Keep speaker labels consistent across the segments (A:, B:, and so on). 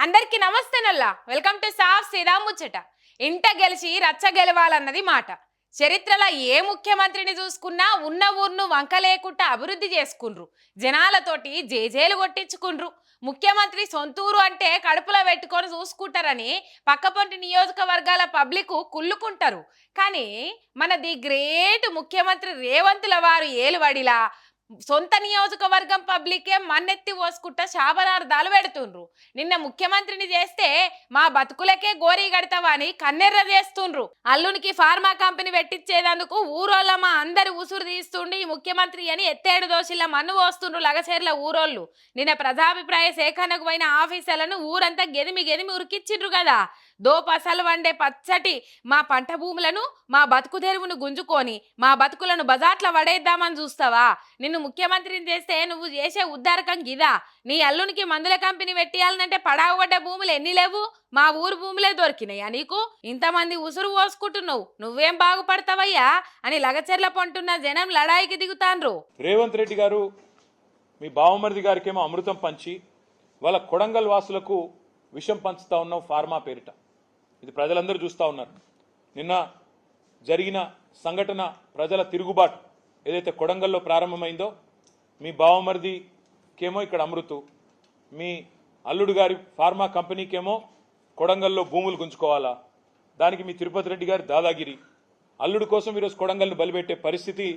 A: అందరికీ నమస్తే నల్లా వెల్కమ్ టు సాఫ్ సీదా ముచ్చట. ఇంట గెలిచి రచ్చ గెలవాలన్నది మాట. చరిత్రలో ఏ ముఖ్యమంత్రిని చూసుకున్నా ఉన్న ఊర్ను వంక లేకుండా అభివృద్ధి చేసుకుండ్రు. జనాలతోటి జేజేలు కొట్టించుకుండ్రు. ముఖ్యమంత్రి సొంతూరు అంటే కడుపులో పెట్టుకొని చూసుకుంటారని పక్కపొంటి నియోజకవర్గాల పబ్లిక్ కుళ్ళుకుంటారు. కానీ మన ది గ్రేట్ ముఖ్యమంత్రి రేవంతుల వారు ఏలువడిలా సొంత నియోజకవర్గం పబ్లికే మన్నెత్తి పోసుకుంటా శాపనార్థాలు పెడుతుండ్రు. నిన్న ముఖ్యమంత్రిని చేస్తే మా బతుకులకే గోరీ గడతావా అని కన్నెర్ర చేస్తుండ్రు. అల్లునికి ఫార్మా కంపెనీ పెట్టించేందుకు ఊరోళ్ళ మా అందరి ఉసురు తీస్తుండి ఈ ముఖ్యమంత్రి అని ఎత్తేడు దోషిలా మన్ను పోస్తుండ్రు లగచేర్ల ఊరోళ్ళు. నిన్న ప్రజాభిప్రాయ సేకరణకు పోయిన ఆఫీసర్లను ఊరంతా గెదిమి గెదిమి ఉరికిచ్చిండ్రు కదా. దోపసలు వండే పచ్చటి మా పంట భూములను మా బతుకు తెరువును గుంజుకొని మా బతుకులను బజాట్ల పడేద్దామని చూస్తావా? నిన్ను ముఖ్యమంత్రిని చేస్తే నువ్వు చేసే ఉద్దారకం గిదా? నీ అల్లునికి మందుల కంపెనీ పెట్టాలంటే పడావగడ్డ భూములు ఎన్ని లేవు? మా ఊరు భూములే దొరికినాయా నీకు? ఇంతమంది ఉసురు పోసుకుంటున్నావు, నువ్వేం బాగుపడతావయ్యా అని లగచెర్ల పంటున్న జనం లడాయికి దిగుతాండ్రు.
B: రేవంత్ రెడ్డి గారు మీ బావమరిది గారికేమో అమృతం పంచి వాళ్ళ కొడంగల్ వాసులకు విషం పంచుతా ఉన్నావు ఫార్మా పేరిట. ఇది ప్రజలందరూ చూస్తూ ఉన్నారు. నిన్న జరిగిన సంఘటన ప్రజల తిరుగుబాటు ఏదైతే కొడంగల్లో ప్రారంభమైందో, మీ బావమరిదికేమో ఇక్కడ అమృతు, మీ అల్లుడు గారి ఫార్మా కంపెనీకేమో కొడంగల్లో భూములు గుంజుకోవాలా, దానికి మీ తిరుపతి రెడ్డి గారి దాదాగిరి. అల్లుడు కోసం ఈరోజు కొడంగల్ని బలిపెట్టే పరిస్థితి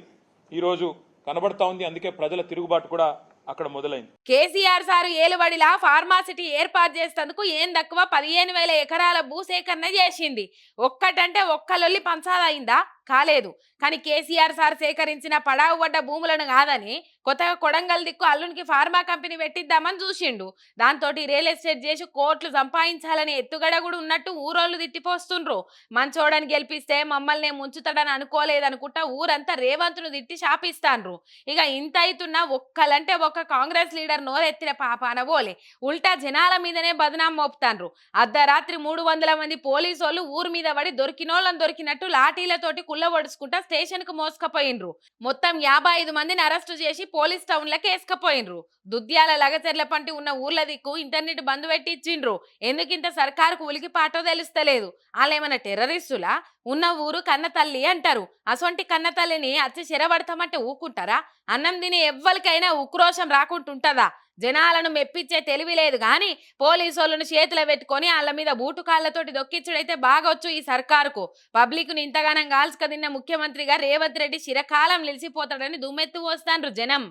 B: ఈరోజు కనబడతా ఉంది. అందుకే ప్రజల తిరుగుబాటు కూడా అక్కడ మొదలైంది.
A: కేసీఆర్ సారు ఏలుబడిలా ఫార్మాసిటీ ఏర్పాటు చేసేందుకు ఏం తక్కువ 15,000 ఎకరాల భూసేకరణ చేసింది. ఒక్కటంటే ఒక్కలొల్లి పంచాలైందా? కాలేదు. కానీ కేసీఆర్ సార్ సేకరించిన పడావు పడ్డ భూములను కాదని కొత్తగా కొడంగల్ దిక్కు అల్లునికి ఫార్మా కంపెనీ పెట్టిద్దామని చూసిండు. దాంతో రియల్ ఎస్టేట్ చేసి కోట్లు సంపాదించాలని ఎత్తుగడ కూడా ఉన్నట్టు ఊరోళ్ళు తిట్టిపోస్తుండ్రు. మంచోడని గెలిపిస్తే మమ్మల్ని ముంచుతాడని అనుకోలేదనుకుంటా ఊరంతా రేవంత్ను తిట్టి శాపిస్తాండ్రు. ఇక ఇంత అవుతున్నా ఒక్కలంటే ఒక్క కాంగ్రెస్ లీడర్ నోరెత్తిన పాప అనబోలే ఉల్టా జనాల మీదనే బదనాం మోపుతాండ్రు. అర్ధరాత్రి 300 మంది పోలీసోళ్ళు ఊరు మీద పడి దొరికినోళ్ళని దొరికినట్టు లాఠీలతోటి కుళ్ళబొడుచుకుంటా స్టేషన్ కు మోసుకపోయినరు. మొత్తం 55 మందిని అరెస్టు చేసి పోలీస్ టౌన్లకు వేసుకపోయినరు. దుద్యాల లగచెర్ల పంటి ఉన్న ఊర్ల దిక్కు ఇంటర్నెట్ బంద్ పెట్టించిండ్రు. ఎందుకింత సర్కారుకు ఉలికి పాటో తెలుస్తలేదు. వాళ్ళేమన్నా టెర్రరిస్టులా? ఉన్న ఊరు కన్న తల్లి అంటారు. అసొంటి కన్న తల్లిని అచ్చి చెరబడతామంటే ఊకుంటారా? అన్నం తిని ఎవ్వరికైనా ఉక్రోషం రాకుంటుంటదా? జనాలను మెప్పించే తెలివి లేదు గాని పోలీసులను చేతులు పెట్టుకొని వాళ్ళ మీద బూటుకాళ్లతోటి దొక్కించుడైతే బాగొచ్చు ఈ సర్కారుకు. పబ్లిక్ ను ఇంతగానం గాల్చుక తిన్న ముఖ్యమంత్రిగా రేవంత్ రెడ్డి చిరకాలం నిలిచిపోతాడని దుమ్మెత్తు పోస్తాండ్రు జనం.